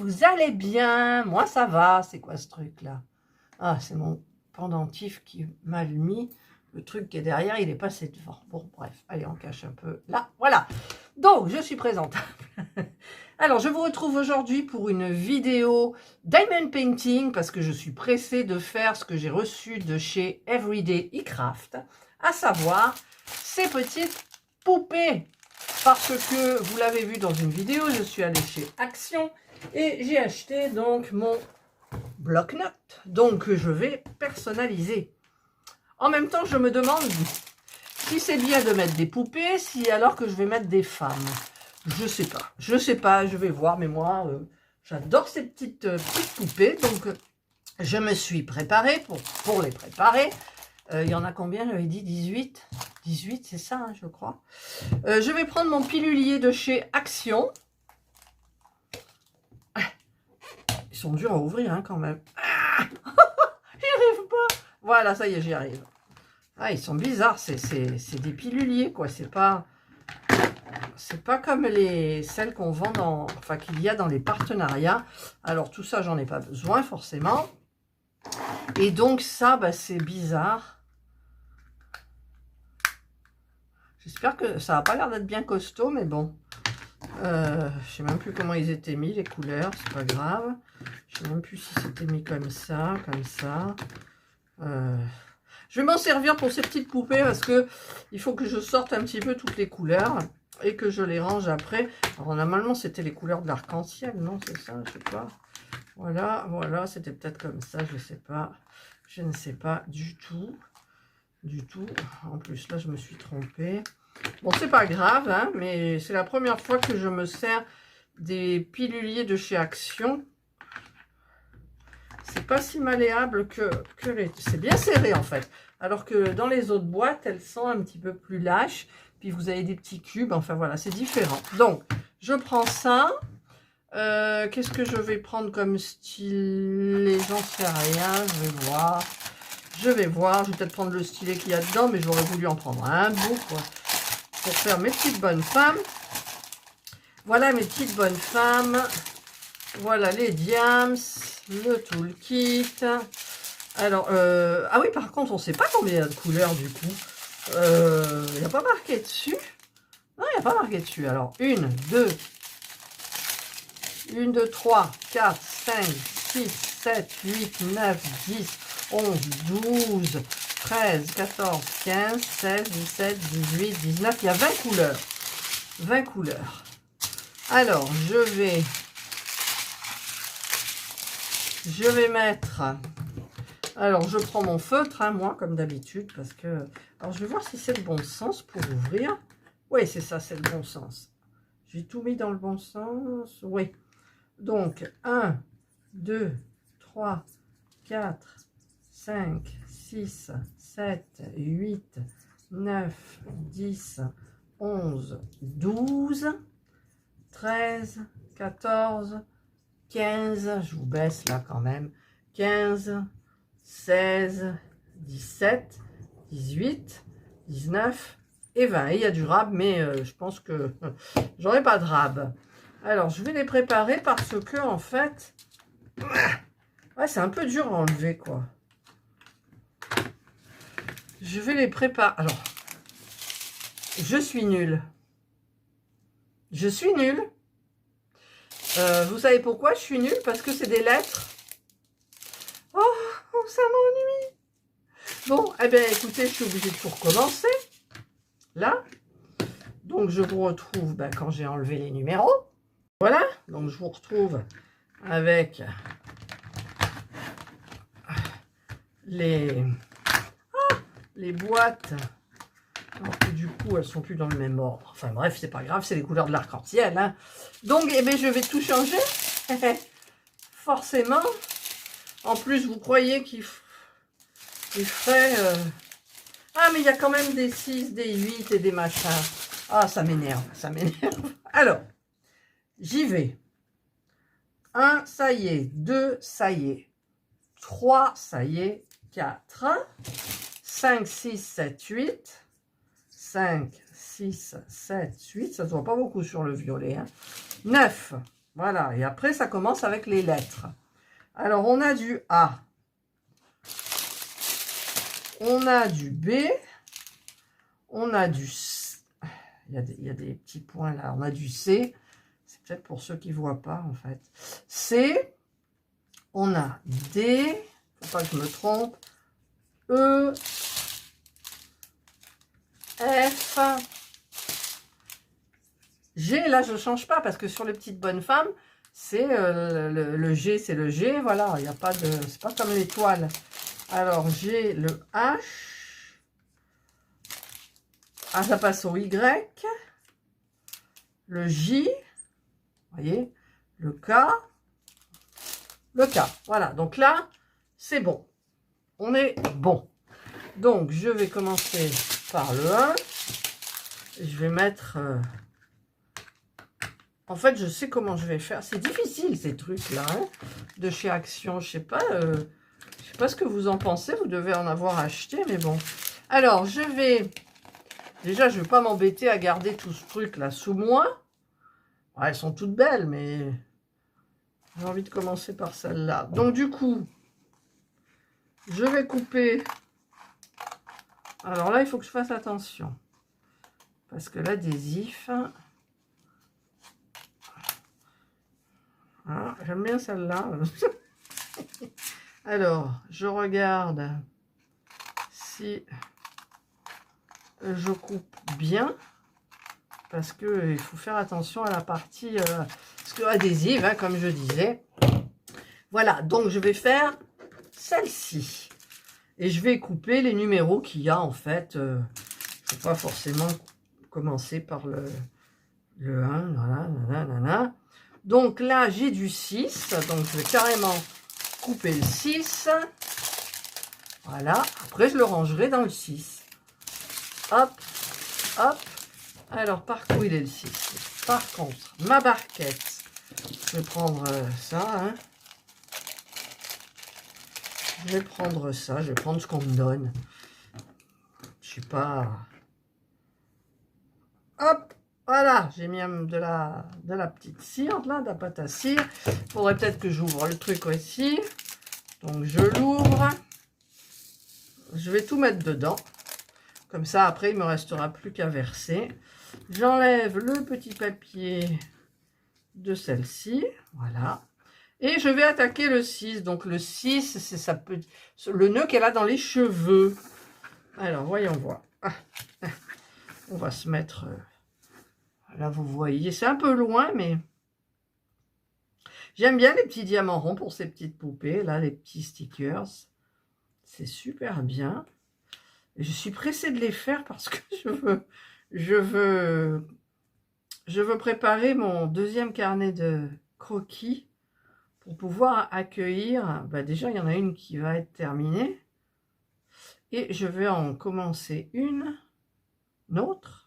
vous allez bien? Moi, ça va. C'est quoi ce truc-là? Ah, c'est mon pendentif qui m'a mis. Le truc qui est derrière, il est passé devant. Bon, bref, allez, on cache un peu. Là, voilà. Donc, je suis présentable. Alors, je vous retrouve aujourd'hui pour une vidéo Diamond Painting, parce que je suis pressée de faire ce que j'ai reçu de chez Everyday eCraft, à savoir ces petites poupées. Parce que, vous l'avez vu dans une vidéo, je suis allée chez Action et j'ai acheté donc mon bloc-notes, donc que je vais personnaliser. En même temps, je me demande si c'est bien de mettre des poupées, si alors que je vais mettre des femmes. Je sais pas, je vais voir, mais moi, j'adore ces petites poupées, donc je me suis préparée pour les préparer. Il y en a combien? J'avais dit 18. 18, c'est ça, hein, je crois. Je vais prendre mon pilulier de chez Action. Ils sont durs à ouvrir, hein, quand même. Ah, j'y arrive pas. Voilà, ça y est, j'y arrive. Ah, ils sont bizarres, c'est des piluliers, quoi. C'est pas comme celles qu'on vend enfin, qu'il y a dans les partenariats. Alors, tout ça, j'en ai pas besoin, forcément. Et donc, ça, bah, c'est bizarre. J'espère que ça n'a pas l'air d'être bien costaud, mais bon. Je sais même plus comment ils étaient mis, les couleurs, c'est pas grave. Je sais même plus si c'était mis comme ça, comme ça. Je vais m'en servir pour ces petites poupées parce que il faut que je sorte un petit peu toutes les couleurs et que je les range après. Alors normalement c'était les couleurs de l'arc-en-ciel, non? C'est ça, je sais pas. Voilà, voilà, c'était peut-être comme ça, je sais pas. Je ne sais pas du tout. Du tout. En plus là je me suis trompée. Bon, c'est pas grave, hein, mais c'est la première fois que je me sers des piluliers de chez Action. C'est pas si malléable que les... C'est bien serré, en fait. Alors que dans les autres boîtes, elles sont un petit peu plus lâches. Puis vous avez des petits cubes. Enfin, voilà, c'est différent. Donc, je prends ça. Qu'est-ce que je vais prendre comme stylet? J'en sais rien. Je vais voir. Je vais peut-être prendre le stylet qu'il y a dedans, mais j'aurais voulu en prendre un bout, quoi. Pour faire mes petites bonnes femmes. Voilà mes petites bonnes femmes. Voilà les diams, le toolkit. Alors, ah oui, par contre, on ne sait pas combien il y a de couleurs du coup. Il n'y a pas marqué dessus. Non, il n'y a pas marqué dessus. Alors, 1, 2, 3, 4, 5, 6, 7, 8, 9, 10, 11, 12, 13, 14, 15, 16, 17, 18, 19. Il y a 20 couleurs. 20 couleurs. Alors, je vais mettre... Alors, je prends mon feutre, hein, moi, comme d'habitude, parce que... Alors, je vais voir si c'est le bon sens pour ouvrir. Oui, c'est ça, c'est le bon sens. J'ai tout mis dans le bon sens. Oui. Donc, 1, 2, 3, 4, 5, 6, 7, 8, 9, 10, 11, 12, 13, 14, 15, je vous baisse là quand même, 15, 16, 17, 18, 19 et 20. Et il y a du rab, mais je pense que j'aurai pas de rab. Alors, je vais les préparer parce que, en fait, ouais, c'est un peu dur à enlever, quoi. Je vais les préparer. Alors, je suis nulle. Je suis nulle. Vous savez pourquoi je suis nulle? Parce que c'est des lettres. Oh, ça m'ennuie. Bon, eh bien, écoutez, je suis obligée de tout recommencer. Là. Donc, je vous retrouve quand j'ai enlevé les numéros. Voilà. Donc, je vous retrouve avec les boîtes. Alors que du coup, elles sont plus dans le même ordre. Enfin bref, c'est pas grave, c'est les couleurs de l'arc-en-ciel. Hein. Donc, eh bien, je vais tout changer. Forcément. En plus, vous croyez qu'il ferait... Ah, mais il y a quand même des 6, des 8 et des machins. Ah, ça m'énerve, ça m'énerve. Alors, j'y vais. 1, ça y est. 2, ça y est. 3, ça y est. 4, 5, 6, 7, 8. 5, 6, 7, 8. Ça ne se voit pas beaucoup sur le violet. Hein. 9. Voilà, et après, ça commence avec les lettres. Alors, on a du A. On a du B. On a du C. Il y a des petits points là. On a du C. C'est peut-être pour ceux qui ne voient pas, en fait. C. On a D. Faut pas que je me trompe. E. F. G, là, je ne change pas parce que sur les petites bonnes femmes, c'est le G, c'est le G. Voilà, il n'y a pas de... C'est pas comme l'étoile. Alors, j'ai le H. Ah, ça passe au Y. Le J. Vous voyez, le K. Le K. Voilà, donc là, c'est bon. On est bon. Donc, je vais commencer par le 1. Je vais mettre... En fait, je sais comment je vais faire. C'est difficile, ces trucs-là, hein, de chez Action. Je sais pas ce que vous en pensez. Vous devez en avoir acheté, mais bon. Alors, je vais... Déjà, je ne vais pas m'embêter à garder tout ce truc-là sous moi. Ouais, elles sont toutes belles, mais... J'ai envie de commencer par celle-là. Donc, du coup, je vais couper... Alors là, il faut que je fasse attention. Parce que l'adhésif... Ah, j'aime bien celle-là. Alors, je regarde si je coupe bien. Parce qu'il faut faire attention à la partie adhésive, hein, comme je disais. Voilà, donc je vais faire celle-ci. Et je vais couper les numéros qu'il y a, en fait. Je ne vais pas forcément commencer par le 1. Voilà. Donc là, j'ai du 6. Donc, je vais carrément couper le 6. Voilà. Après, je le rangerai dans le 6. Hop, hop. Alors, par quoi il est le 6? Par contre, ma barquette, je vais prendre ça. Hein. Je vais prendre ça. Je vais prendre ce qu'on me donne. Je sais pas. Hop. Voilà, j'ai mis de la petite cire, là, de la pâte à cire. Il faudrait peut-être que j'ouvre le truc aussi. Donc, je l'ouvre. Je vais tout mettre dedans. Comme ça, après, il ne me restera plus qu'à verser. J'enlève le petit papier de celle-ci. Voilà. Et je vais attaquer le 6. Donc, le 6, c'est le nœud qu'elle a dans les cheveux. Alors, voyons voir. On va se mettre... Là, vous voyez, c'est un peu loin, mais j'aime bien les petits diamants ronds pour ces petites poupées. Là, les petits stickers. C'est super bien. Et je suis pressée de les faire parce que je veux préparer mon deuxième carnet de croquis pour pouvoir accueillir. Bah déjà, il y en a une qui va être terminée. Et je vais en commencer une autre.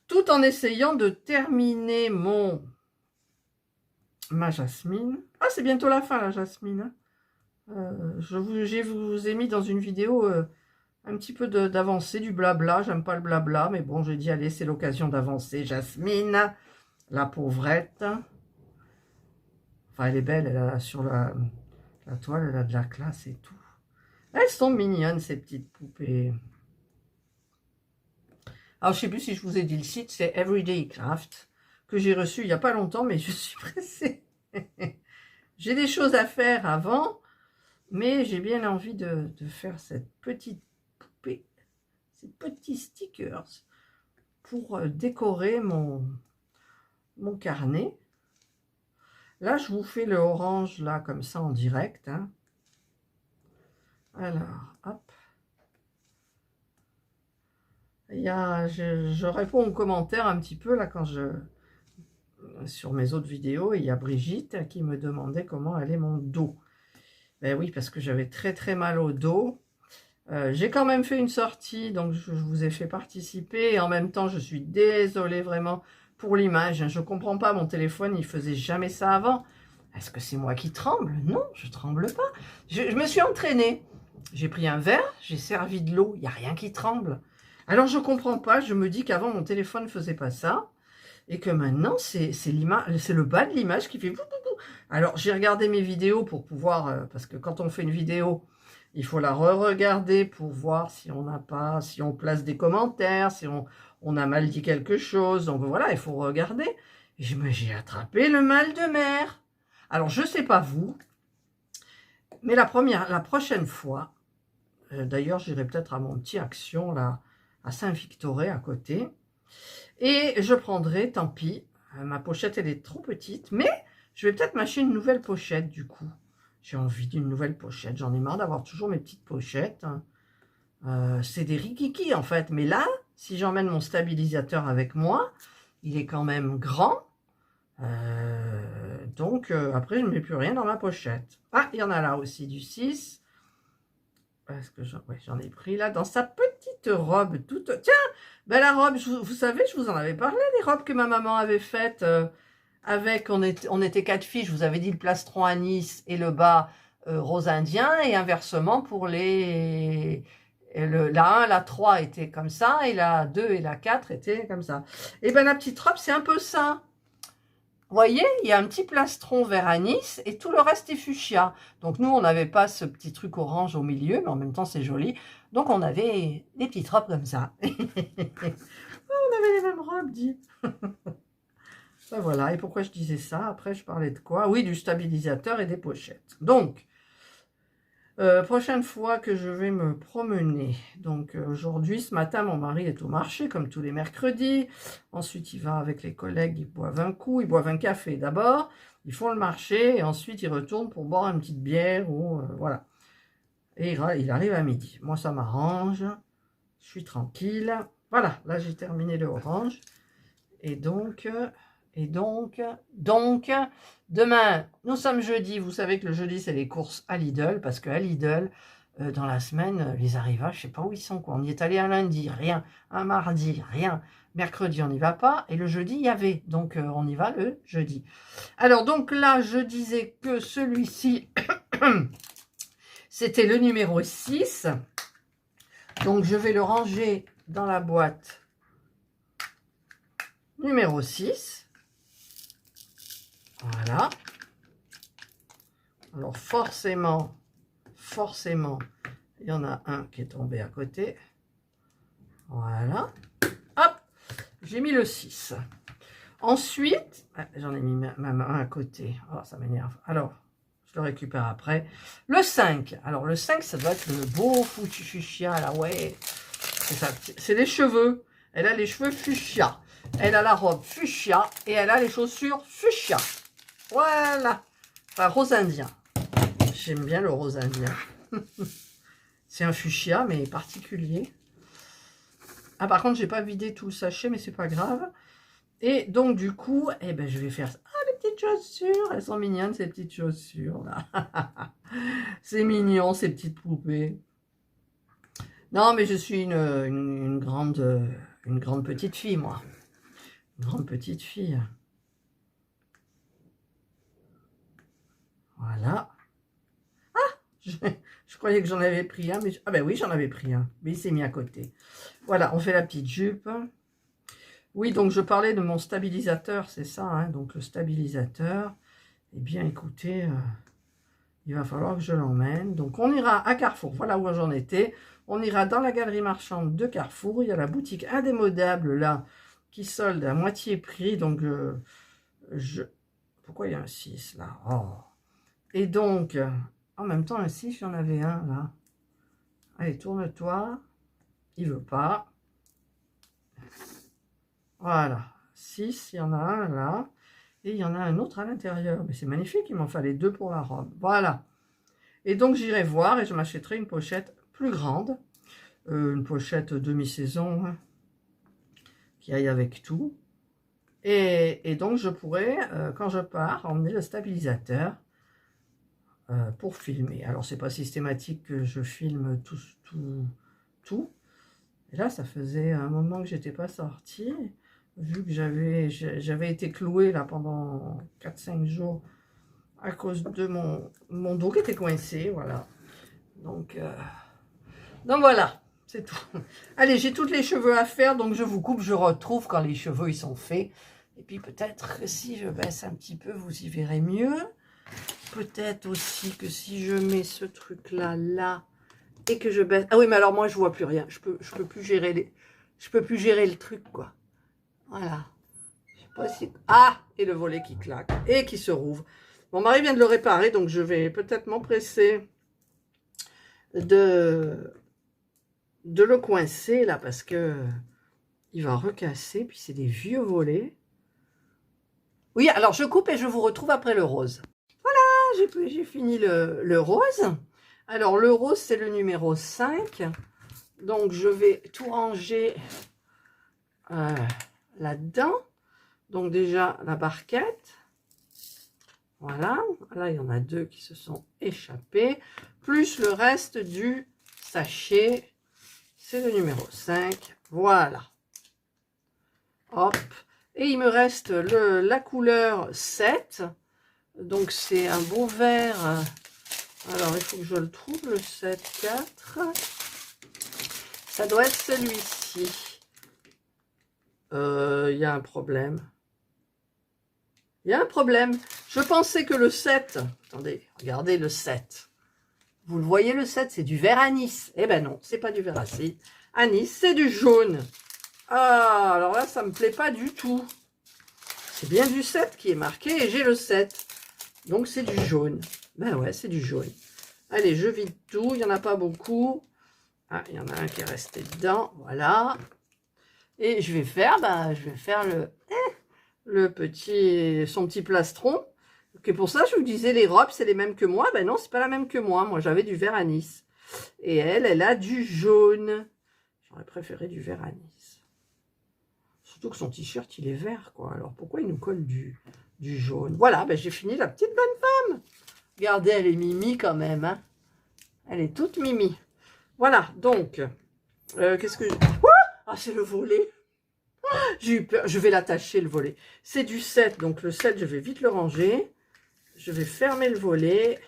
Tout en essayant de terminer ma jasmine. Ah, c'est bientôt la fin, la jasmine. Je vous ai mis dans une vidéo un petit peu d'avancée, du blabla. J'aime pas le blabla, mais bon, j'ai dit, allez, c'est l'occasion d'avancer. Jasmine, la pauvrette. Enfin, elle est belle, elle a, sur la toile, elle a de la classe et tout. Elles sont mignonnes, ces petites poupées. Alors, je ne sais plus si je vous ai dit le site, c'est Everyday Craft, que j'ai reçu il n'y a pas longtemps, mais je suis pressée. J'ai des choses à faire avant, mais j'ai bien envie de faire cette petite poupée, ces petits stickers, pour décorer mon carnet. Là, je vous fais le orange, là, comme ça, en direct. Hein. Alors, hop. Je réponds aux commentaires un petit peu là sur mes autres vidéos. Il y a Brigitte qui me demandait comment allait mon dos. Ben oui, parce que j'avais très très mal au dos. J'ai quand même fait une sortie, donc je vous ai fait participer. Et en même temps, je suis désolée vraiment pour l'image. Je ne comprends pas, mon téléphone, il faisait jamais ça avant. Est-ce que c'est moi qui tremble? Non, je ne tremble pas. Je me suis entraînée. J'ai pris un verre, j'ai servi de l'eau, il n'y a rien qui tremble. Alors, je ne comprends pas, je me dis qu'avant, mon téléphone ne faisait pas ça. et que maintenant, c'est le bas de l'image qui fait... Alors, j'ai regardé mes vidéos pour pouvoir... parce que quand on fait une vidéo, il faut la re-regarder pour voir si on n'a pas... Si on place des commentaires, si on a mal dit quelque chose. Donc voilà, il faut regarder. Et j'ai attrapé le mal de mer. Alors, je ne sais pas vous, mais la prochaine fois, d'ailleurs, j'irai peut-être à mon petit Action, là, à Saint-Victoré, à côté. Et je prendrai, tant pis, ma pochette, elle est trop petite, mais je vais peut-être m'acheter une nouvelle pochette, du coup. J'ai envie d'une nouvelle pochette. J'en ai marre d'avoir toujours mes petites pochettes. C'est des rikiki, en fait. Mais là, si j'emmène mon stabilisateur avec moi, il est quand même grand. Donc, après, je ne mets plus rien dans ma pochette. Ah, il y en a là aussi, du 6. Parce que j'en ai pris là, dans sa petite robe toute... Tiens, ben la robe, vous savez, je vous en avais parlé, des robes que ma maman avait faites avec... On était 4 filles, je vous avais dit le plastron anis et le bas rose indien. Et inversement, pour les... la 1, la 3 était comme ça, et la 2 et la 4 étaient comme ça. Et ben la petite robe, c'est un peu ça. Vous voyez, il y a un petit plastron vert anis et tout le reste est fuchsia. Donc nous, on n'avait pas ce petit truc orange au milieu, mais en même temps, c'est joli. Donc on avait des petites robes comme ça. On avait les mêmes robes, dit. Ben voilà, et pourquoi je disais ça? Après, je parlais de quoi? Oui, du stabilisateur et des pochettes. Donc, prochaine fois que je vais me promener, donc aujourd'hui, ce matin, mon mari est au marché, comme tous les mercredis. Ensuite, il va avec les collègues, ils boivent un coup, ils boivent un café d'abord, ils font le marché, et ensuite, ils retournent pour boire une petite bière, ou voilà. Et il arrive à midi. Moi, ça m'arrange, je suis tranquille. Voilà, là, j'ai terminé le orange. Et donc... demain, nous sommes jeudi. Vous savez que le jeudi, c'est les courses à Lidl. Parce qu'à Lidl, dans la semaine, les arrivages, je ne sais pas où ils sont. Quoi. On y est allé un lundi, rien. Un mardi, rien. Mercredi, on n'y va pas. Et le jeudi, il y avait. Donc, on y va le jeudi. Alors, donc là, je disais que celui-ci, c'était le numéro 6. Donc, je vais le ranger dans la boîte numéro 6. Voilà. Alors forcément, il y en a un qui est tombé à côté. Voilà. Hop, j'ai mis le 6. Ensuite, j'en ai mis ma main à côté. Oh, ça m'énerve. Alors, je le récupère après. Le 5. Alors le 5, ça doit être le beau fuchsia, là, ouais. C'est les cheveux. Elle a les cheveux fuchsia. Elle a la robe fuchsia et elle a les chaussures fuchsia. Voilà. Enfin, rose indien. J'aime bien le rose indien. C'est un fuchsia, mais particulier. Ah, par contre, j'ai pas vidé tout le sachet, mais c'est pas grave. Et donc, du coup, eh ben, je vais faire... Ah, les petites chaussures. Elles sont mignonnes, ces petites chaussures, là. C'est mignon, ces petites poupées. Non, mais je suis une grande petite fille, moi. Une grande petite fille. Voilà. Ah, je croyais que j'en avais pris un, mais... Ah ben oui, j'en avais pris un, mais il s'est mis à côté. Voilà, on fait la petite jupe. Oui, donc je parlais de mon stabilisateur, c'est ça, hein, donc le stabilisateur. Eh bien, écoutez, il va falloir que je l'emmène. Donc, on ira à Carrefour, voilà où j'en étais. On ira dans la galerie marchande de Carrefour. Il y a la boutique indémodable, là, qui solde à moitié prix. Donc, pourquoi il y a un 6, là? Oh. Et donc, en même temps, un 6, j'en avais un, là. Allez, tourne-toi. Il veut pas. Voilà. 6, il y en a un, là. Et il y en a un autre à l'intérieur. Mais c'est magnifique, il m'en fallait 2 pour la robe. Voilà. Et donc, j'irai voir et je m'achèterai une pochette plus grande. Une pochette demi-saison, hein, qui aille avec tout. Et donc, je pourrais, quand je pars, emmener le stabilisateur pour filmer. Alors, c'est pas systématique que je filme tout. Et là, ça faisait un moment que j'étais pas sortie, vu que j'avais été clouée là pendant 4-5 jours à cause de mon dos qui était coincé, voilà. Donc voilà, c'est tout. Allez, j'ai tous les cheveux à faire, donc je vous coupe, je retrouve quand les cheveux ils sont faits. Et puis peut-être que si je baisse un petit peu, vous y verrez mieux. Peut-être aussi que si je mets ce truc-là, là, et que je baisse... Ah oui, mais alors moi, je vois plus rien. Je peux plus gérer je peux plus gérer le truc, quoi. Voilà. Je sais pas si... Ah! Et le volet qui claque et qui se rouvre. Mon mari vient de le réparer, donc je vais peut-être m'empresser de le coincer, là, parce que il va recasser, puis c'est des vieux volets. Oui, alors je coupe et je vous retrouve après le rose. Voilà, j'ai fini le rose. Alors, le rose, c'est le numéro 5. Donc, je vais tout ranger là-dedans. Donc, déjà, la barquette. Voilà. Là, il y en a 2 qui se sont échappés. Plus le reste du sachet. C'est le numéro 5. Voilà. Hop. Et il me reste la couleur 7. Donc, c'est un beau vert. Alors, il faut que je le trouve, le 7-4. Ça doit être celui-ci. Il y a un problème. Il y a un problème. Je pensais que le 7... Attendez, regardez le 7. Vous le voyez, le 7, c'est du vert anis. Eh ben non, c'est pas du vert anis, c'est du jaune. Ah, alors là, ça me plaît pas du tout. C'est bien du 7 qui est marqué et j'ai le 7. Donc, c'est du jaune. Ben ouais, c'est du jaune. Allez, je vide tout. Il n'y en a pas beaucoup. Ah, il y en a un qui est resté dedans. Voilà. Et je vais faire, son petit plastron. Et pour ça, je vous disais, les robes, c'est les mêmes que moi. Ben non, c'est pas la même que moi. Moi, j'avais du vert anis. Et elle a du jaune. J'aurais préféré du vert anis. Surtout que son t-shirt, il est vert, quoi. Alors, pourquoi il nous colle du jaune? Voilà, ben, j'ai fini la petite bonne femme. Regardez, elle est mimi quand même. Hein. Elle est toute mimi. Voilà, donc, qu'est-ce que... Ah, c'est le volet. J'ai eu peur. Je vais l'attacher, le volet. C'est du 7, donc le 7, je vais vite le ranger. Je vais fermer le volet,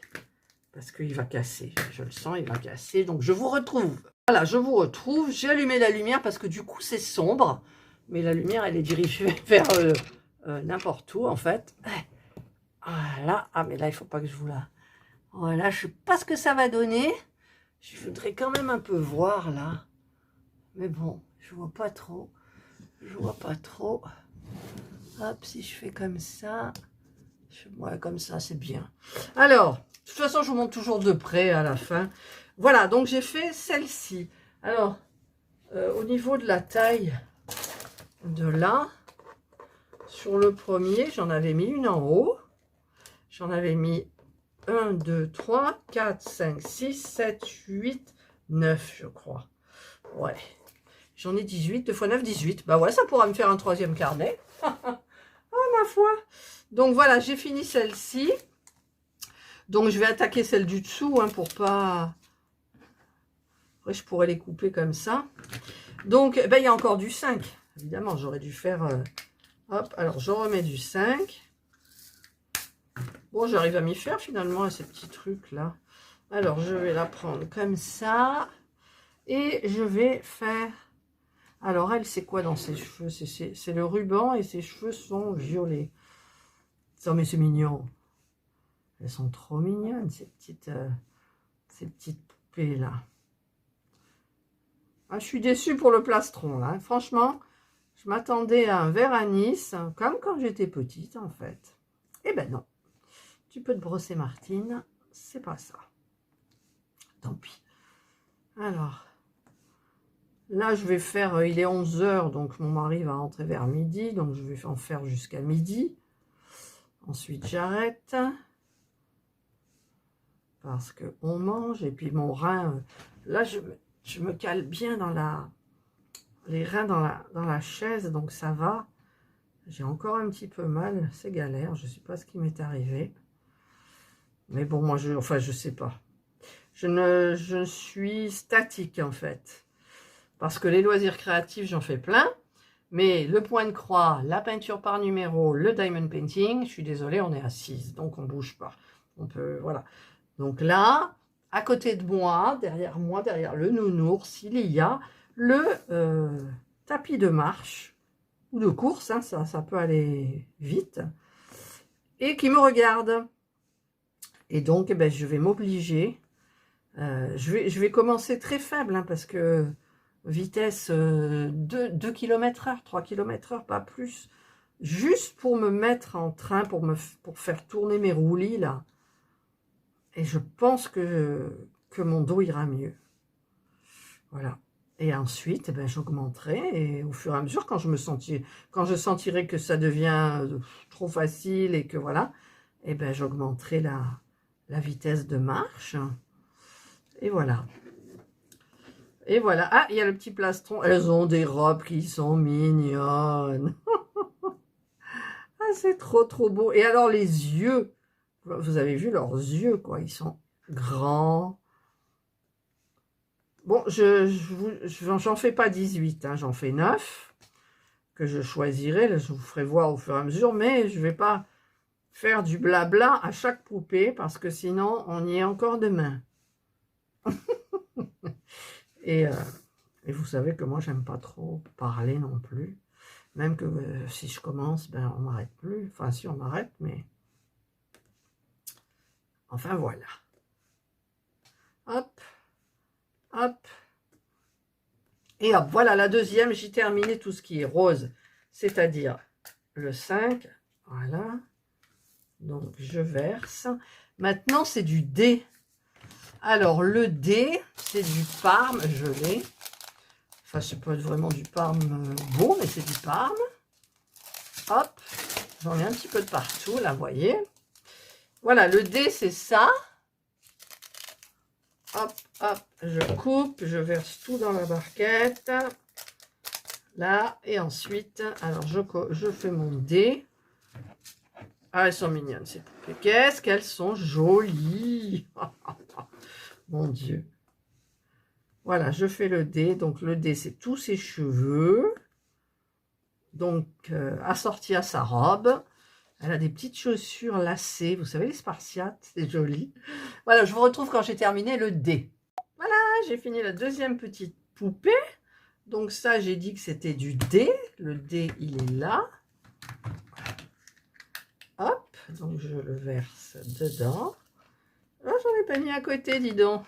parce qu'il va casser. Je le sens, il va casser. Donc, je vous retrouve. Voilà, je vous retrouve. J'ai allumé la lumière, parce que du coup, c'est sombre. Mais la lumière, elle est dirigée vers n'importe où, en fait. Voilà. Ah, mais là, il ne faut pas que je vous la... Voilà, je ne sais pas ce que ça va donner. Je voudrais quand même un peu voir, là. Mais bon, je vois pas trop. Je vois pas trop. Hop, si je fais comme ça. Ouais, comme ça, c'est bien. Alors, de toute façon, je vous montre toujours de près à la fin. Voilà, donc j'ai fait celle-ci. Alors, au niveau de la taille de là, sur le premier, j'en avais mis une en haut. J'en avais mis 1, 2, 3, 4, 5, 6, 7, 8, 9, je crois. Ouais. J'en ai 18, 2 x 9, 18. Bah ouais, ça pourra me faire un 3e carnet. Oh, ma foi. Donc voilà, j'ai fini celle-ci. Donc je vais attaquer celle du dessous, hein, pour pas... Après, je pourrais les couper comme ça. Donc, ben, il y a encore du 5. Évidemment, j'aurais dû faire... Hop, alors je remets du 5. Bon, j'arrive à m'y faire finalement à ces petits trucs-là. Alors, je vais la prendre comme ça. Et je vais faire... Alors, elle, c'est quoi dans ses cheveux? C'est le ruban et ses cheveux sont violets. Non, mais c'est mignon. Elles sont trop mignonnes, ces petites poupées-là. Ah, je suis déçue pour le plastron, là. Franchement, je m'attendais à un vert anis, comme quand j'étais petite, en fait. Eh ben non. Tu peux te brosser, Martine. C'est pas ça. Tant pis. Alors... Là, je vais faire, il est 11 h, donc mon mari va rentrer vers midi, donc je vais en faire jusqu'à midi. Ensuite, j'arrête. Parce qu'on mange, et puis mon rein, là, je me cale bien dans les reins dans la chaise, donc ça va. J'ai encore un petit peu mal, c'est galère, je ne sais pas ce qui m'est arrivé. Mais bon, moi, je sais pas. Je suis statique, en fait. Parce que les loisirs créatifs, j'en fais plein. Mais le point de croix, la peinture par numéro, le diamond painting, je suis désolée, on est assise. Donc, on ne bouge pas. On peut, voilà. Donc là, à côté de moi, derrière le nounours, il y a le tapis de marche ou de course, hein, ça peut aller vite, et qui me regarde. Et donc, eh ben, je vais m'obliger. Je vais commencer très faible, hein, parce que vitesse 2 km/h, 3 km/h, pas plus. Juste pour me mettre en train, pour faire tourner mes roulis, là. Et je pense que mon dos ira mieux. Voilà. Et ensuite, eh ben, j'augmenterai. Et au fur et à mesure, quand je sentirai que ça devient trop facile et que voilà, eh ben, j'augmenterai la vitesse de marche. Et voilà. Et voilà. Ah, il y a le petit plastron. Elles ont des robes qui sont mignonnes. Ah, c'est trop, trop beau. Et alors, les yeux. Vous avez vu leurs yeux, quoi. Ils sont grands. Bon, j'en fais pas 18, hein, j'en fais 9, que je choisirai. Là, je vous ferai voir au fur et à mesure. Mais je vais pas faire du blabla à chaque poupée, parce que sinon, on y est encore demain. Et vous savez que moi, j'aime pas trop parler non plus. Même que si je commence, ben, on m'arrête plus. Enfin, si on m'arrête, mais... Enfin, voilà. Hop, hop. Et hop, voilà la deuxième. J'ai terminé tout ce qui est rose, c'est-à-dire le 5. Voilà. Donc, je verse. Maintenant, c'est du dé. Alors, le dé, c'est du parme gelé. Enfin, c'est pas vraiment du parme beau, mais c'est du parme. Hop, j'en ai un petit peu de partout, là, vous voyez. Voilà, le dé, c'est ça. Hop, hop, je coupe, je verse tout dans la barquette. Là, et ensuite, alors je fais mon dé. Ah, elles sont mignonnes, ces poupées. Qu'est-ce qu'elles sont jolies. Mon Dieu. Voilà, je fais le dé. Donc, le dé, c'est tous ses cheveux. Donc, assorti à sa robe. Elle a des petites chaussures lacées. Vous savez, les Spartiates, c'est joli. Voilà, je vous retrouve quand j'ai terminé le dé. Voilà, j'ai fini la deuxième petite poupée. Donc ça, j'ai dit que c'était du dé. Le dé, il est là. Hop, donc je le verse dedans. Oh, j'en ai pas mis à côté, dis donc.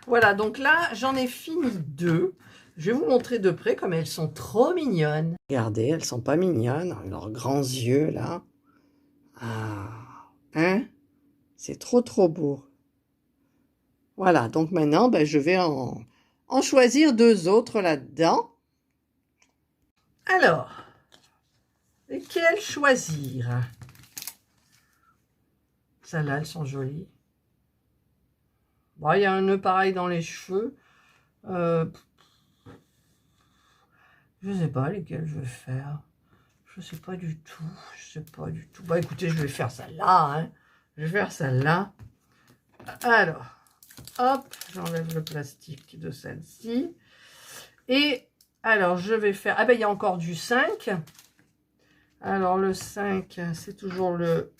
Voilà, donc là, j'en ai fini 2. Je vais vous montrer de près comme elles sont trop mignonnes. Regardez, elles sont pas mignonnes, leurs grands yeux, là. Ah, hein? C'est trop, trop beau. Voilà, donc maintenant, ben, je vais en choisir 2 autres là-dedans. Alors, lesquelles choisir? Celles-là, elles sont jolies. Bon, il y a un nœud pareil dans les cheveux. Je sais pas lesquelles je vais faire. Je sais pas du tout. Je sais pas du tout. Bah écoutez, je vais faire celle-là. Hein. Je vais faire celle-là. Alors, hop, j'enlève le plastique de celle-ci. Et alors, je vais faire... Ah ben, il y a encore du 5. Alors, le 5, c'est toujours le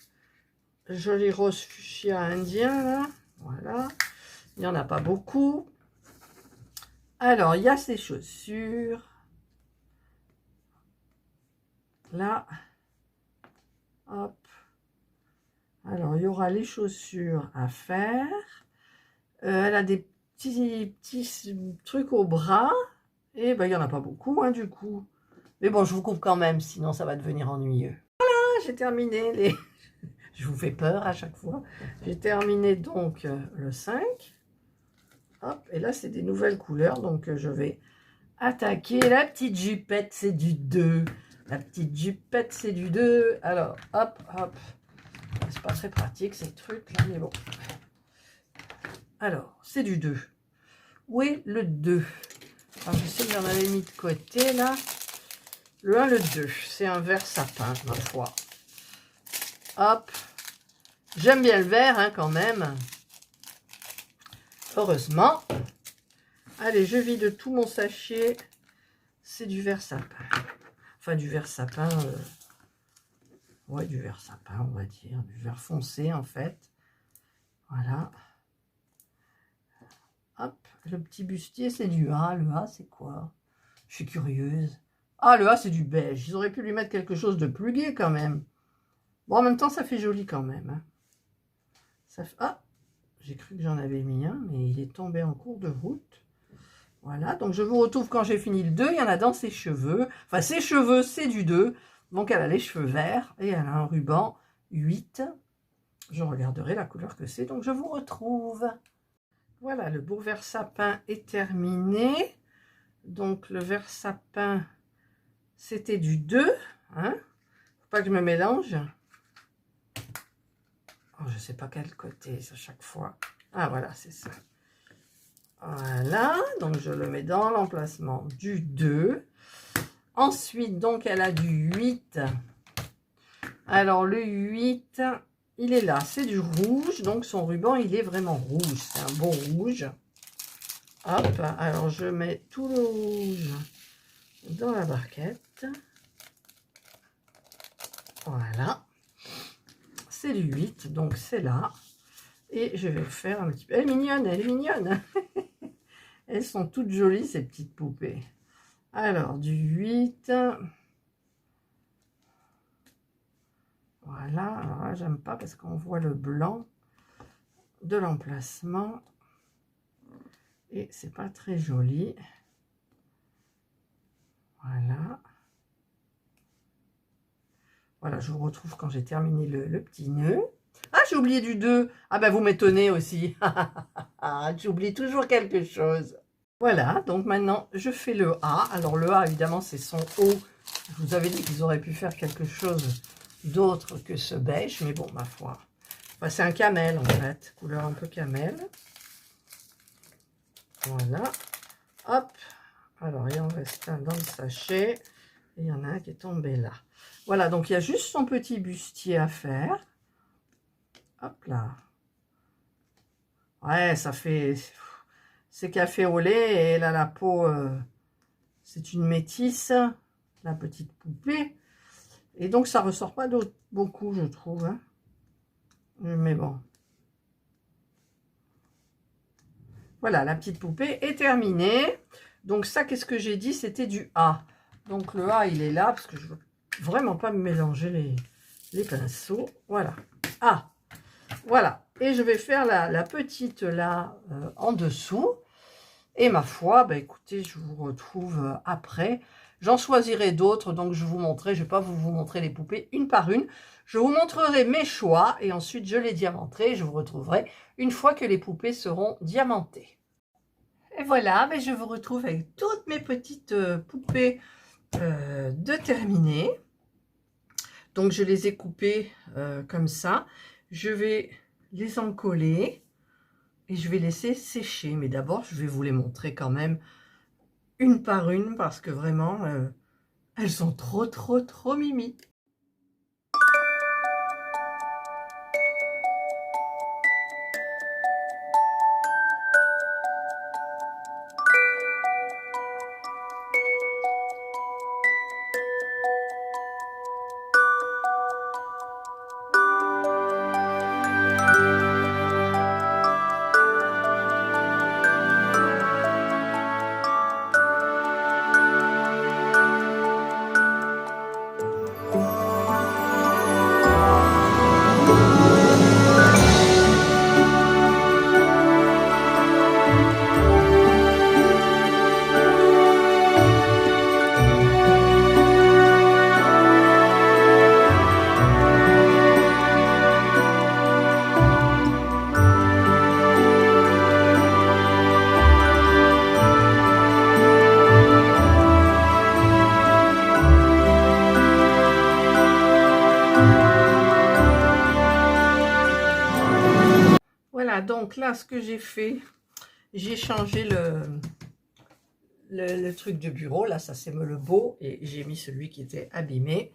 joli rose fuchsia indien, là. Voilà. Il n'y en a pas beaucoup. Alors, il y a ces chaussures. Là. Hop. Alors, il y aura les chaussures à faire. Elle a des petits trucs au bras. Et ben, il n'y en a pas beaucoup, hein, du coup. Mais bon, je vous coupe quand même, sinon ça va devenir ennuyeux. Voilà, j'ai terminé les... Je vous fais peur à chaque fois. J'ai terminé donc le 5. Hop, et là, c'est des nouvelles couleurs. Donc, je vais attaquer la petite jupette, c'est du 2. La petite jupette, c'est du 2. Alors, hop, hop. C'est pas très pratique, ces trucs-là, mais bon. Alors, c'est du 2. Où est le 2? Alors, je sais que j'en avais mis de côté, là. Le 1, le 2. C'est un vert sapin, ma foi. Hop. J'aime bien le vert, hein, quand même. Heureusement. Allez, je vide tout mon sachet. C'est du vert sapin. Enfin, du vert sapin. Ouais, du vert sapin, on va dire. Du vert foncé, en fait. Voilà. Hop. Le petit bustier, c'est du A. Le A, c'est quoi? Je suis curieuse. Ah, le A, c'est du beige. Ils auraient pu lui mettre quelque chose de plus gai quand même. Bon, en même temps, ça fait joli quand même. Hein. Ça fait... Ah, j'ai cru que j'en avais mis un, mais il est tombé en cours de route. Voilà, donc je vous retrouve quand j'ai fini le 2. Il y en a dans ses cheveux. Enfin, ses cheveux, c'est du 2. Donc, elle a les cheveux verts et elle a un ruban 8. Je regarderai la couleur que c'est, donc je vous retrouve. Voilà, le beau vert sapin est terminé. Donc, le vert sapin, c'était du 2. Hein. Faut pas que je me mélange. Oh, je sais pas quel côté, à chaque fois. Ah, voilà, c'est ça. Voilà, donc je le mets dans l'emplacement du 2. Ensuite, donc, elle a du 8. Alors, le 8, il est là. C'est du rouge, donc son ruban, il est vraiment rouge. C'est un beau rouge. Hop, alors je mets tout le rouge dans la barquette. Voilà. C'est du 8, donc c'est là. Et je vais faire un petit peu... Elle est mignonne, elle est mignonne. Elles sont toutes jolies, ces petites poupées. Alors, du 8. Voilà. Alors là, j'aime pas parce qu'on voit le blanc de l'emplacement. Et c'est pas très joli. Voilà. Voilà, je vous retrouve quand j'ai terminé le petit nœud. Ah, j'ai oublié du 2. Ah ben, vous m'étonnez aussi. J'oublie toujours quelque chose. Voilà, donc maintenant, je fais le A. Alors, le A, évidemment, c'est son haut. Je vous avais dit qu'ils auraient pu faire quelque chose d'autre que ce beige. Mais bon, ma foi. Enfin, c'est un camel, en fait. Couleur un peu camel. Voilà. Hop. Alors, il en reste un dans le sachet. Et il y en a un qui est tombé là. Voilà, donc il y a juste son petit bustier à faire. Hop là. Ouais, ça fait... C'est café au lait et elle a la peau... c'est une métisse, la petite poupée. Et donc, ça ressort pas beaucoup, je trouve. Hein. Mais bon. Voilà, la petite poupée est terminée. Donc ça, qu'est-ce que j'ai dit? C'était du A. Donc le A, il est là, parce que je veux vraiment pas me mélanger les pinceaux. Voilà. Ah, voilà. Et je vais faire la petite là, en dessous. Et ma foi, bah, écoutez, je vous retrouve après. J'en choisirai d'autres, donc je vous montrerai. Je ne vais pas vous montrer les poupées une par une. Je vous montrerai mes choix et ensuite je les diamanterai. Je vous retrouverai une fois que les poupées seront diamantées. Et voilà, mais je vous retrouve avec toutes mes petites poupées de terminées. Donc je les ai coupées comme ça. Je vais les encoller et je vais laisser sécher. Mais d'abord, je vais vous les montrer quand même une par une parce que vraiment, elles sont trop mimi. Voilà, donc là, ce que j'ai fait, j'ai changé le truc de bureau. Là, ça c'est le beau et j'ai mis celui qui était abîmé.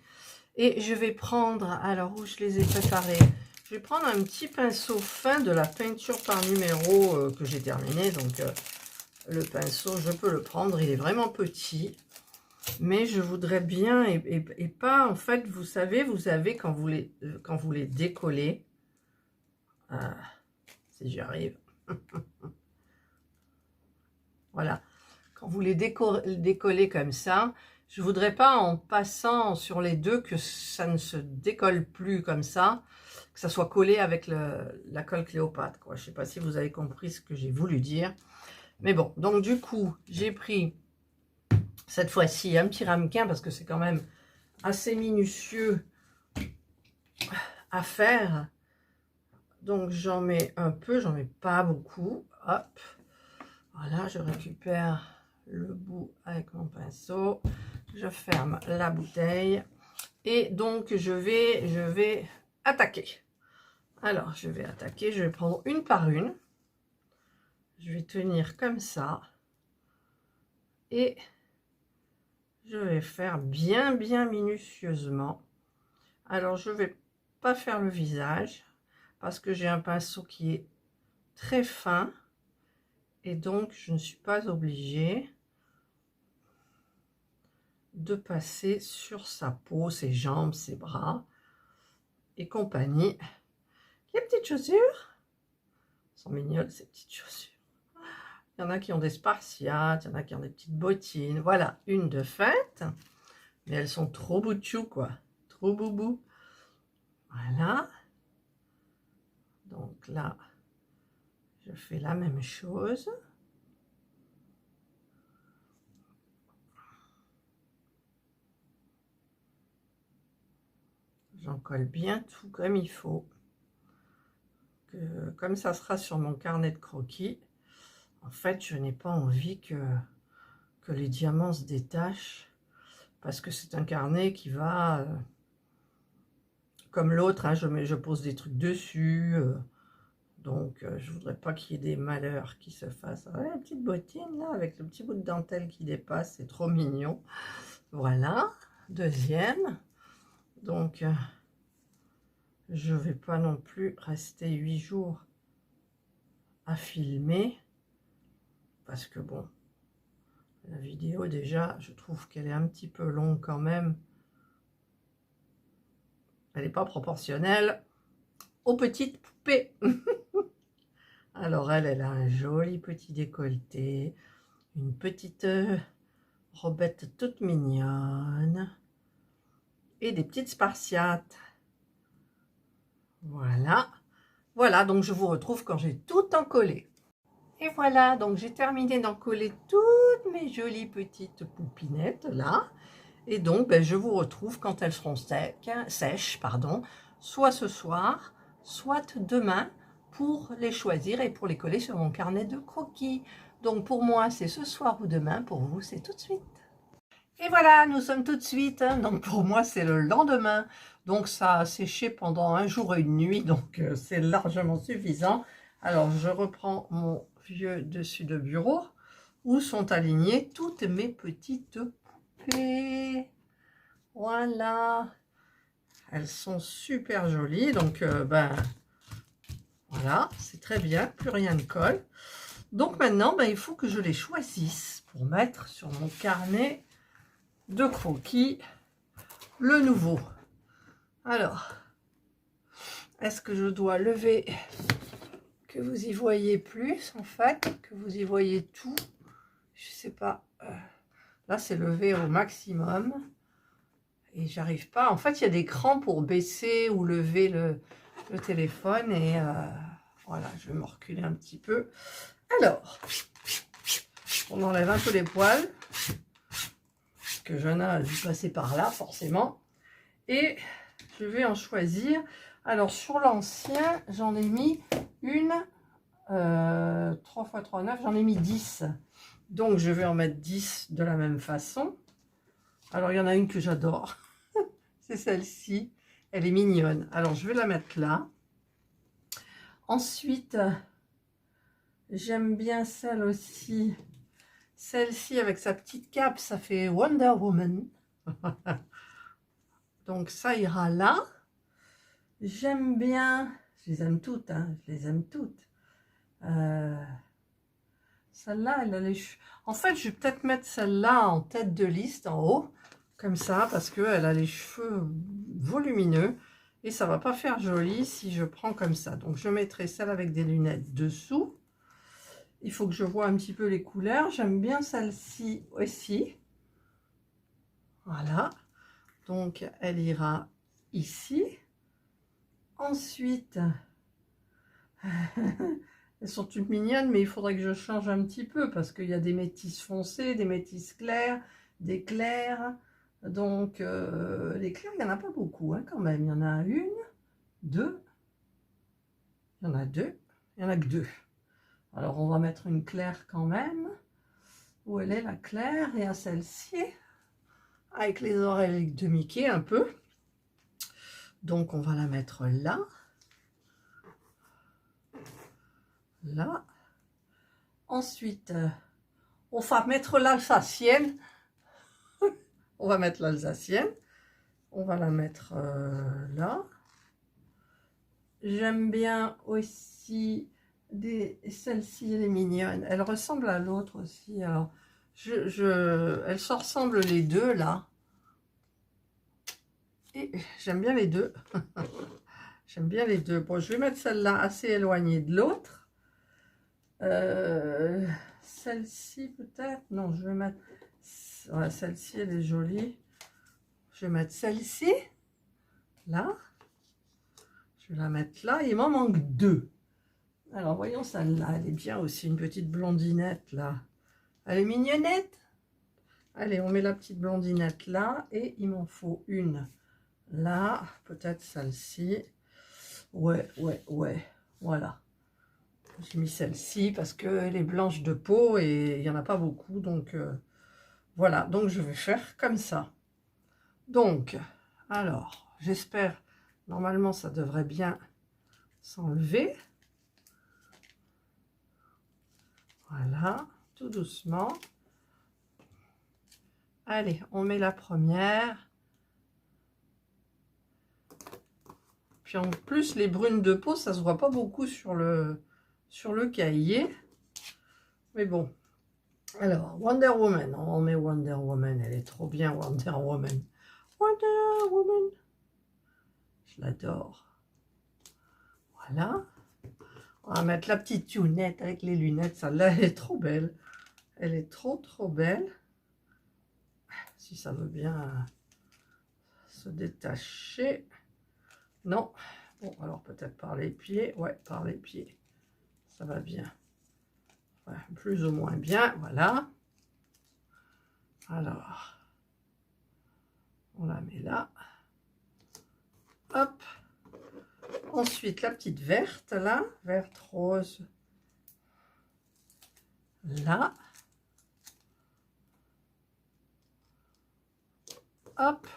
Et je vais prendre, alors où je les ai préparés, je vais prendre un petit pinceau fin de la peinture par numéro que j'ai terminé. Donc le pinceau, je peux le prendre, il est vraiment petit. Mais je voudrais bien, et pas, en fait, vous savez, vous avez, quand vous les décollez, si j'y arrive, voilà, quand vous les décollez comme ça, Je voudrais pas en passant sur les deux que ça ne se décolle plus comme ça, que ça soit collé avec la colle Cléopâtre, quoi. Je sais pas si vous avez compris ce que j'ai voulu dire. Mais bon, donc du coup, j'ai pris cette fois-ci un petit ramequin parce que c'est quand même assez minutieux à faire. Donc j'en mets un peu, j'en mets pas beaucoup. Hop, voilà, je récupère le bout avec mon pinceau. Je ferme la bouteille et donc je vais attaquer. Alors je vais attaquer, je vais prendre une par une. Je vais tenir comme ça et je vais faire bien minutieusement. Alors je vais pas faire le visage parce que j'ai un pinceau qui est très fin et donc je ne suis pas obligée de passer sur sa peau, ses jambes, ses bras et compagnie. Les petites chaussures, elles sont mignonnes ces petites chaussures. Il y en a qui ont des spartiates, il y en a qui ont des petites bottines. Voilà, une de faite, mais elles sont trop boutchou quoi, trop boubou. Voilà. Donc là, je fais la même chose. J'en colle bien tout comme il faut. Comme ça sera sur mon carnet de croquis, en fait, je n'ai pas envie que les diamants se détachent parce que c'est un carnet qui va, comme l'autre, hein, je pose des trucs dessus. Donc, je voudrais pas qu'il y ait des malheurs qui se fassent. Ah, la petite bottine, là, avec le petit bout de dentelle qui dépasse, c'est trop mignon. Voilà, deuxième. Donc, je vais pas non plus rester 8 jours à filmer. Parce que, bon, la vidéo, déjà, je trouve qu'elle est un petit peu longue quand même. Elle n'est pas proportionnelle aux petites poupées. Alors, elle a un joli petit décolleté, une petite robette toute mignonne et des petites spartiates. Voilà. Voilà, donc je vous retrouve quand j'ai tout encollé. Et voilà, donc j'ai terminé d'encoller toutes mes jolies petites poupinettes là. Et donc, ben, je vous retrouve quand elles seront sèches, pardon, soit ce soir, soit demain, pour les choisir et pour les coller sur mon carnet de croquis. Donc, pour moi, c'est ce soir ou demain. Pour vous, c'est tout de suite. Et voilà, nous sommes tout de suite. Hein. Donc, pour moi, c'est le lendemain. Donc, ça a séché pendant un jour et une nuit. Donc, c'est largement suffisant. Alors, je reprends mon vieux dessus de bureau où sont alignées toutes mes petites poupées. Voilà, elles sont super jolies, donc ben voilà, c'est très bien, plus rien ne colle. Donc maintenant, ben, il faut que je les choisisse pour mettre sur mon carnet de croquis, le nouveau. Alors, est-ce que je dois lever, que vous y voyez plus en fait, que vous y voyez tout, je sais pas, là c'est levé au maximum. Et j'arrive pas. En fait, il y a des crans pour baisser ou lever le téléphone. Et voilà, je vais me reculer un petit peu. Alors, on enlève un peu les poils. Parce que Johanna a dû passer par là, forcément. Et je vais en choisir. Alors, sur l'ancien, j'en ai mis une 3 x 3, 9. J'en ai mis 10. Donc, je vais en mettre 10 de la même façon. Alors, il y en a une que j'adore. C'est celle-ci. Elle est mignonne. Alors, je vais la mettre là. Ensuite, j'aime bien celle aussi. Celle-ci avec sa petite cape, ça fait Wonder Woman. Donc, ça ira là. J'aime bien... Je les aime toutes, hein. Je les aime toutes. Celle-là, elle a les cheveux... En fait, je vais peut-être mettre celle-là en tête de liste, en haut. Comme ça, parce qu'elle a les cheveux volumineux et ça va pas faire joli si je prends comme ça. Donc je mettrai celle avec des lunettes dessous. Il faut que je vois un petit peu les couleurs. J'aime bien celle-ci aussi. Voilà. Donc, elle ira ici. Ensuite, elles sont toutes mignonnes, mais il faudrait que je change un petit peu parce qu'il y a des métisses foncées, des métisses claires, des clairs. Donc, les clairs, il n'y en a pas beaucoup hein, quand même. Il y en a une, deux, il y en a deux, il n'y en a que deux. Alors, on va mettre une claire quand même. Où elle est la claire? Et à celle-ci, avec les oreilles de Mickey un peu. Donc, on va la mettre là. Là. Ensuite, on va mettre l'alsacienne. On va mettre l'alsacienne. On va la mettre là. J'aime bien aussi celle-ci, elle est mignonne. Elle ressemble à l'autre aussi. Alors, elles se ressemblent les deux là. Et j'aime bien les deux. J'aime bien les deux. Bon, je vais mettre celle-là assez éloignée de l'autre. Celle-ci peut-être. Non, je vais mettre... Ouais, celle-ci, elle est jolie. Je vais mettre celle-ci. Là. Je vais la mettre là. Il m'en manque deux. Alors, voyons celle-là. Elle est bien aussi, une petite blondinette, là. Elle est mignonnette. Allez, on met la petite blondinette là. Et il m'en faut une là. Peut-être celle-ci. Ouais. Voilà. J'ai mis celle-ci parce qu'elle est blanche de peau et il n'y en a pas beaucoup. Donc, voilà. Donc, je vais faire comme ça. Donc, alors, j'espère... Normalement, ça devrait bien s'enlever. Voilà, tout doucement. Allez, on met la première. Puis en plus, les brunes de peau, ça se voit pas beaucoup sur le cahier. Mais bon. Alors, Wonder Woman. On met Wonder Woman. Elle est trop bien, Wonder Woman. Wonder Woman. Je l'adore. Voilà. On va mettre la petite tunette avec les lunettes. Celle-là, elle est trop belle. Elle est trop belle. Si ça veut bien se détacher. Non. Bon, alors peut-être par les pieds. Ouais, par les pieds. Ça va bien. Ouais, plus ou moins bien. Voilà. Alors, on la met là. Hop. Ensuite, la petite verte, là. Verte rose. Là. Hop.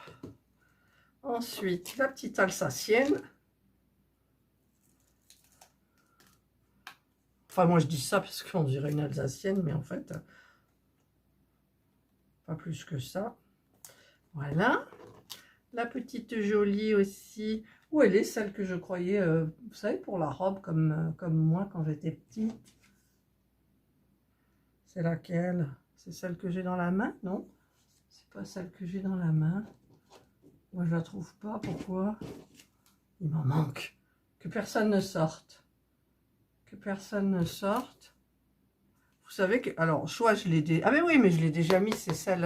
Ensuite, la petite alsacienne. Enfin, moi, je dis ça parce qu'on dirait une alsacienne, mais en fait, pas plus que ça. Voilà. La petite jolie aussi. Où elle est, celle que je croyais, vous savez, pour la robe, comme moi quand j'étais petite. C'est laquelle? C'est celle que j'ai dans la main? Non, c'est pas celle que j'ai dans la main. Moi, je la trouve pas. Pourquoi? Il m'en manque. Que personne ne sorte. Que personne ne sorte. Vous savez que... Alors, soit je l'ai... Ah mais oui, mais je l'ai déjà mis. C'est celle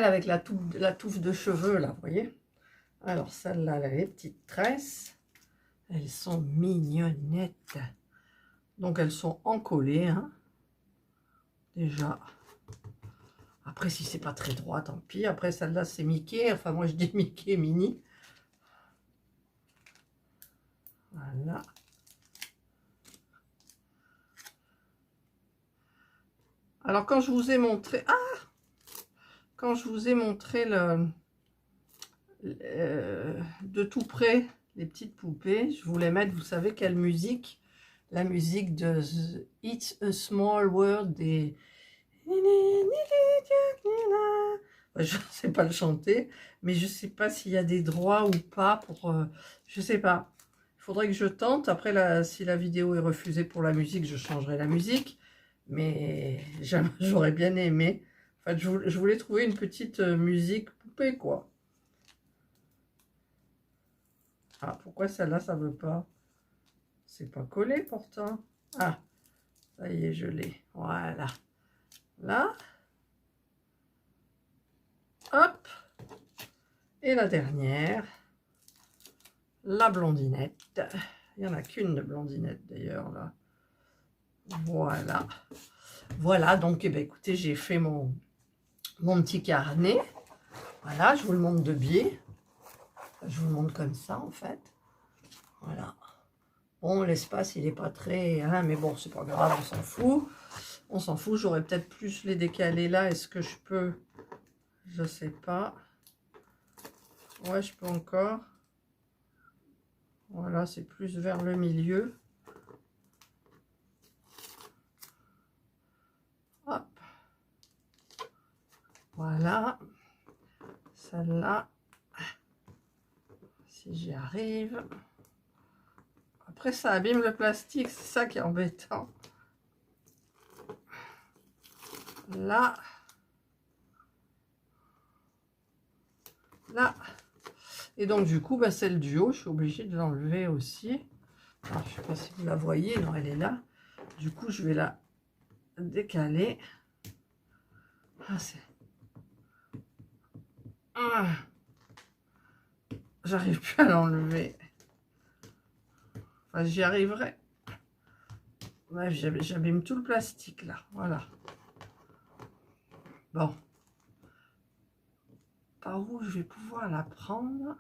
avec la touffe de cheveux, là, vous voyez? Alors, celle-là, elle a les petites tresses. Elles sont mignonnettes. Donc, elles sont encollées, hein. Déjà. Après, si c'est pas très droit, tant pis. Après, celle-là, c'est Mickey. Enfin, moi, je dis Mickey Mini. Voilà. Alors, quand je vous ai montré... Ah! Quand je vous ai montré de tout près les petites poupées, je voulais mettre, vous savez quelle musique? La musique de It's a Small World des... Je ne sais pas le chanter, mais je ne sais pas s'il y a des droits ou pas pour... je ne sais pas. Il faudrait que je tente. Après, si la vidéo est refusée pour la musique, je changerai la musique. Mais j'aurais bien aimé. En fait, je voulais trouver une petite musique poupée, quoi. Ah, pourquoi celle-là, ça veut pas? C'est pas collé, pourtant. Ah, ça y est, je l'ai. Voilà. Là. Hop. Et la dernière, la blondinette. Il n'y en a qu'une de blondinette d'ailleurs là. Voilà. Voilà, donc eh bien, écoutez, j'ai fait mon petit carnet. Voilà, je vous le montre de biais. Je vous le montre comme ça en fait. Voilà. Bon, l'espace, il n'est pas très... Hein, mais bon, c'est pas grave, on s'en fout. On s'en fout, j'aurais peut-être plus les décaler là. Est-ce que je peux? Je sais pas. Ouais, je peux encore. Voilà, c'est plus vers le milieu. Hop. Voilà. Celle-là. Si j'y arrive. Après, ça abîme le plastique. C'est ça qui est embêtant. Là. Là. Et donc, du coup, bah, celle du haut, je suis obligée de l'enlever aussi. Alors, je ne sais pas si vous la voyez. Non, elle est là. Du coup, je vais la décaler. Ah, c'est... Ah. J'arrive plus à l'enlever. Enfin, j'y arriverai. Ouais, j'abîme tout le plastique, là. Voilà. Bon. Par où je vais pouvoir la prendre?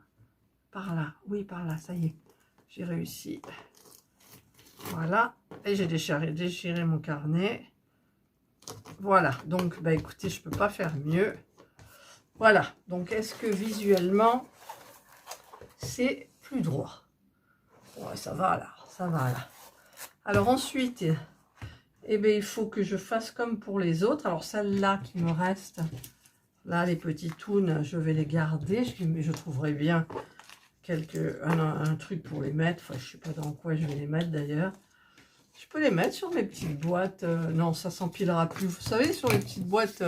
Par là. Oui, par là, ça y est. J'ai réussi. Voilà. Et j'ai déchiré mon carnet. Voilà. Donc, bah écoutez, je peux pas faire mieux. Voilà. Donc, est-ce que visuellement, c'est plus droit? Ouais, ça va là. Ça va là. Alors ensuite, eh bien, il faut que je fasse comme pour les autres. Alors, celle-là qui me reste, là, les petits toons, je vais les garder. Je trouverai bien un truc pour les mettre. Enfin, je ne sais pas dans quoi je vais les mettre d'ailleurs. Je peux les mettre sur mes petites boîtes. Non, ça s'empilera plus. Vous savez, sur les petites boîtes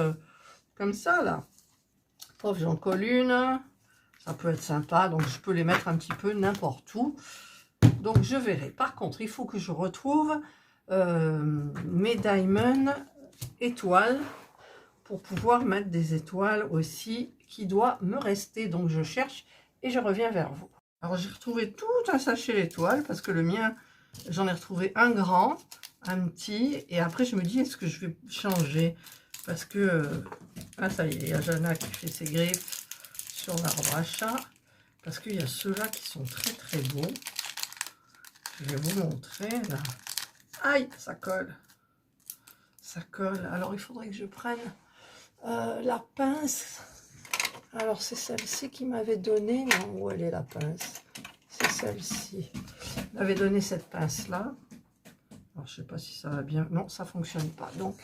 comme ça, là. Pof, j'en colle une. Ça peut être sympa. Donc, je peux les mettre un petit peu n'importe où. Donc, je verrai. Par contre, il faut que je retrouve mes diamond étoiles pour pouvoir mettre des étoiles aussi qui doit me rester. Donc, je cherche et je reviens vers vous. Alors, j'ai retrouvé tout un sachet d'étoiles parce que le mien, j'en ai retrouvé un grand, un petit. Et après, je me dis, est-ce que je vais changer? Parce que, ah, ça y est, il y a Jana qui fait ses griffes sur l'arbre à chat. Parce qu'il y a ceux-là qui sont très, très beaux. Je vais vous montrer, là. Aïe, ça colle. Ça colle. Alors, il faudrait que je prenne la pince. Alors, c'est celle-ci qui m'avait donné. Non, où elle est la pince? C'est celle-ci. Elle m'avait donné cette pince-là. Alors, je sais pas si ça va bien. Non, ça fonctionne pas. Donc,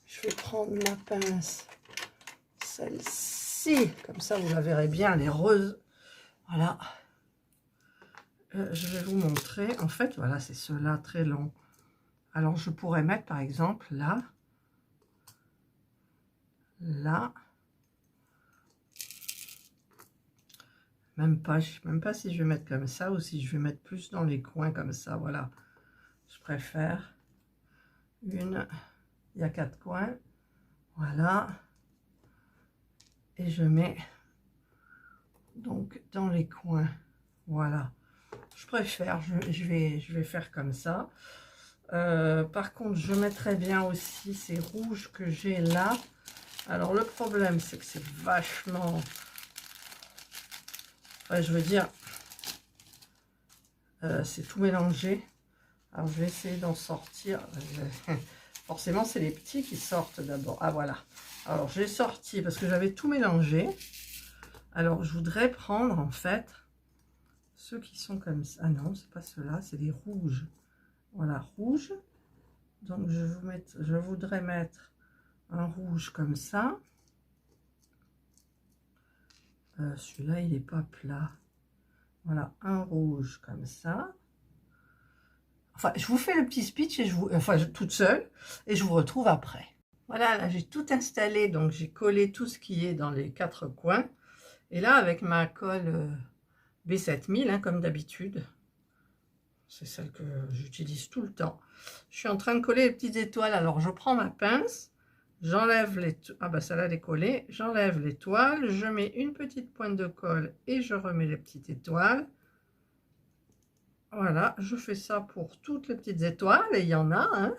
je vais prendre ma pince. Celle-ci. Comme ça, vous la verrez bien. Elle est rose. Voilà. Je vais vous montrer. En fait, voilà, c'est ceux-là très longs. Alors, je pourrais mettre, par exemple, là. Là. Même pas, je ne sais même pas si je vais mettre comme ça ou si je vais mettre plus dans les coins comme ça. Voilà. Je préfère une. Il y a 4 coins. Voilà. Et je mets donc dans les coins. Voilà. Je préfère. Je vais faire comme ça. Par contre, je mettrai bien aussi ces rouges que j'ai là. Alors, le problème, c'est que c'est vachement... Enfin, je veux dire, c'est tout mélangé. Alors, je vais essayer d'en sortir. Forcément, c'est les petits qui sortent d'abord. Ah, voilà. Alors, j'ai sorti parce que j'avais tout mélangé. Alors, je voudrais prendre, en fait, ceux qui sont comme ça. Ah non, c'est pas ceux-là, c'est les rouges. Voilà, rouge. Donc, je voudrais mettre un rouge comme ça. Celui-là, il n'est pas plat. Voilà, un rouge comme ça. Enfin, je vous fais le petit speech, et toute seule, et je vous retrouve après. Voilà, là, j'ai tout installé, donc j'ai collé tout ce qui est dans les 4 coins. Et là, avec ma colle B7000, hein, comme d'habitude, c'est celle que j'utilise tout le temps, je suis en train de coller les petites étoiles. Alors, je prends ma pince, J'enlève les... Ah bah celle-là elle est collée. J'enlève l'étoile, je mets une petite pointe de colle et je remets les petites étoiles. Voilà, je fais ça pour toutes les petites étoiles, et il y en a, hein.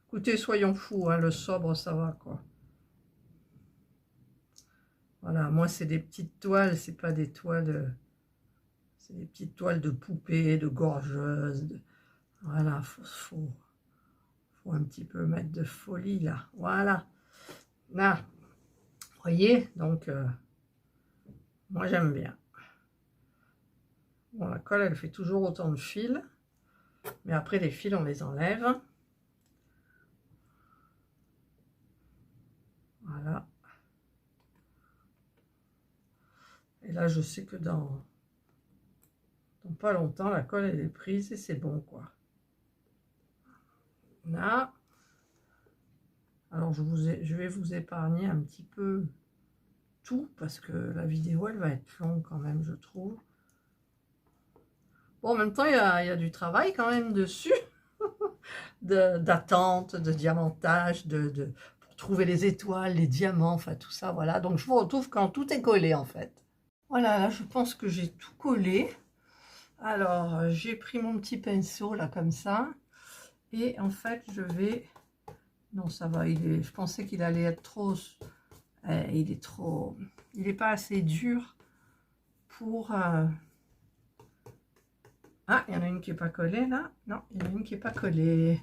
Écoutez, soyons fous, hein, le sobre, ça va, quoi. Voilà, moi, c'est des petites toiles, c'est pas des toiles... C'est des petites toiles de poupées, de gorgeuses. Voilà, faut un petit peu mettre de folie, là. Voilà. Là, vous voyez, donc, moi, j'aime bien. Bon, la colle, elle fait toujours autant de fils. Mais après, les fils, on les enlève. Voilà. Et là, je sais que dans pas longtemps, la colle, elle est prise et c'est bon, quoi. Là. Alors, je vais vous épargner un petit peu tout, parce que la vidéo, elle va être longue quand même, je trouve. Bon, en même temps, il y a du travail quand même dessus. D'attente, de diamantage, pour trouver les étoiles, les diamants, enfin tout ça, voilà. Donc, je vous retrouve quand tout est collé, en fait. Voilà, là, je pense que j'ai tout collé. Alors, j'ai pris mon petit pinceau, là, comme ça. Et en fait, je vais... Non, ça va, je pensais qu'il allait être trop... il est trop... Il n'est pas assez dur pour... Ah, il y en a une qui n'est pas collée, là. Non, il y en a une qui n'est pas collée.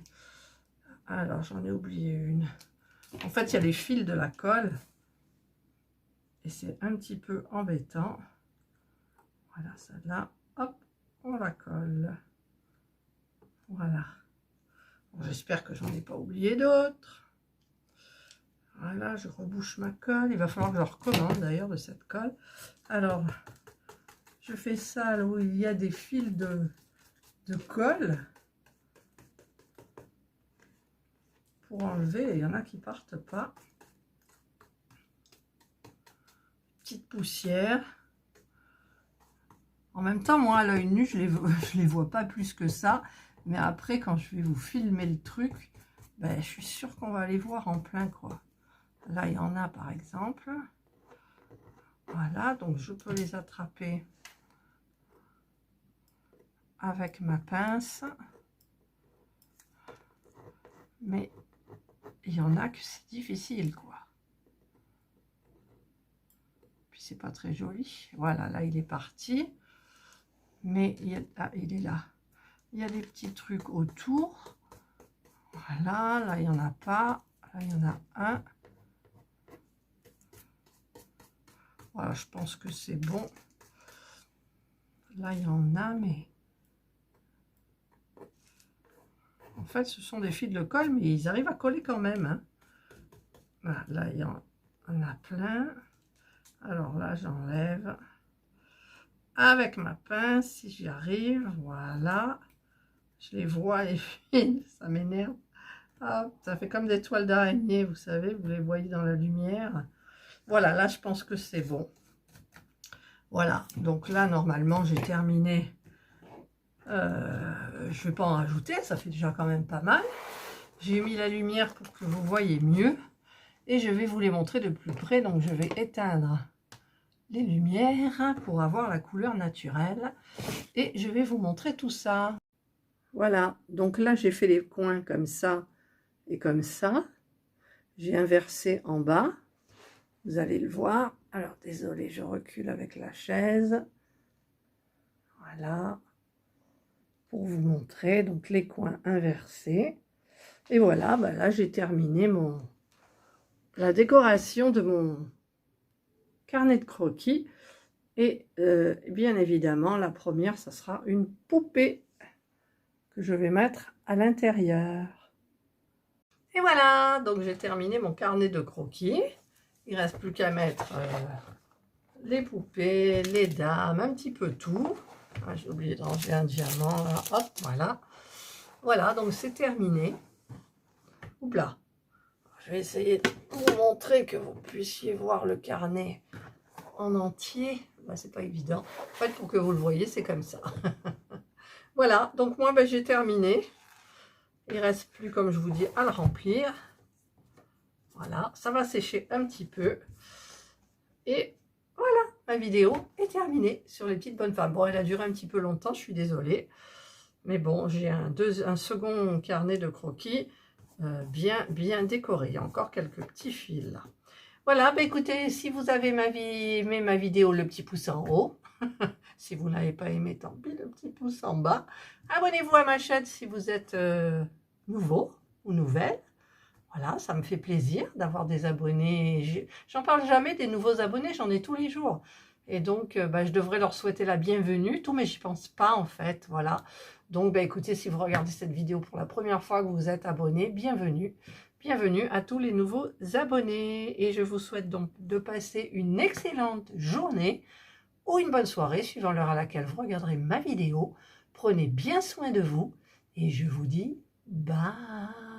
Alors, j'en ai oublié une. En fait, il y a les fils de la colle. Et c'est un petit peu embêtant. Voilà, celle-là. Hop, on la colle. Voilà. Bon, j'espère que j'en ai pas oublié d'autres. Voilà, je rebouche ma colle. Il va falloir que je recommande d'ailleurs de cette colle. Alors, je fais ça là où il y a des fils de colle. Pour enlever, il y en a qui partent pas. Petite poussière. En même temps, moi, à l'œil nu, je les vois pas plus que ça. Mais après, quand je vais vous filmer le truc, ben, je suis sûre qu'on va les voir en plein, quoi. Là, il y en a, par exemple. Voilà, donc je peux les attraper avec ma pince. Mais il y en a que c'est difficile, quoi. Puis, c'est pas très joli. Voilà, là, il est parti. Mais il est là. Il y a des petits trucs autour. Voilà, là, il n'y en a pas. Là, il y en a un. Voilà, je pense que c'est bon. Là, il y en a, mais... En fait, ce sont des fils de colle, mais ils arrivent à coller quand même. Hein. Voilà, là, il y en a plein. Alors là, j'enlève. Avec ma pince, si j'y arrive. Voilà. Je les vois, les fils. Ça m'énerve. Hop, ça fait comme des toiles d'araignée, vous savez. Vous les voyez dans la lumière. Voilà, là, je pense que c'est bon. Voilà, donc là, normalement, j'ai terminé. Je ne vais pas en rajouter, ça fait déjà quand même pas mal. J'ai mis la lumière pour que vous voyez mieux. Et je vais vous les montrer de plus près. Donc, je vais éteindre les lumières pour avoir la couleur naturelle. Et je vais vous montrer tout ça. Voilà, donc là, j'ai fait les coins comme ça et comme ça. J'ai inversé en bas. Vous allez le voir. Alors, désolé, je recule avec la chaise. Voilà. Pour vous montrer, donc les coins inversés. Et voilà, bah là, j'ai terminé la décoration de mon carnet de croquis. Et bien évidemment, la première, ça sera une poupée que je vais mettre à l'intérieur. Et voilà, donc j'ai terminé mon carnet de croquis. Il ne reste plus qu'à mettre les poupées, les dames, un petit peu tout. Ah, j'ai oublié de ranger un diamant, là. Hop, voilà. Voilà, donc c'est terminé. Oups là. Je vais essayer de vous montrer que vous puissiez voir le carnet en entier. Ben, c'est pas évident. En fait, pour que vous le voyez, c'est comme ça. Voilà, donc moi, ben, j'ai terminé. Il ne reste plus, comme je vous dis, à le remplir. Voilà, ça va sécher un petit peu. Et voilà, ma vidéo est terminée sur les petites bonnes femmes. Bon, elle a duré un petit peu longtemps, je suis désolée. Mais bon, j'ai un second carnet de croquis bien décoré. Il y a encore quelques petits fils là. Voilà, bah écoutez, si vous avez aimé ma vidéo, le petit pouce en haut. Si vous n'avez pas aimé, tant pis, le petit pouce en bas. Abonnez-vous à ma chaîne si vous êtes nouveau ou nouvelle. Voilà, ça me fait plaisir d'avoir des abonnés. J'en parle jamais des nouveaux abonnés, j'en ai tous les jours. Et donc, bah, je devrais leur souhaiter la bienvenue, tout, mais j'y pense pas en fait, voilà. Donc, bah, écoutez, si vous regardez cette vidéo pour la première fois que vous êtes abonné, bienvenue. Bienvenue à tous les nouveaux abonnés. Et je vous souhaite donc de passer une excellente journée ou une bonne soirée, suivant l'heure à laquelle vous regarderez ma vidéo. Prenez bien soin de vous et je vous dis bye.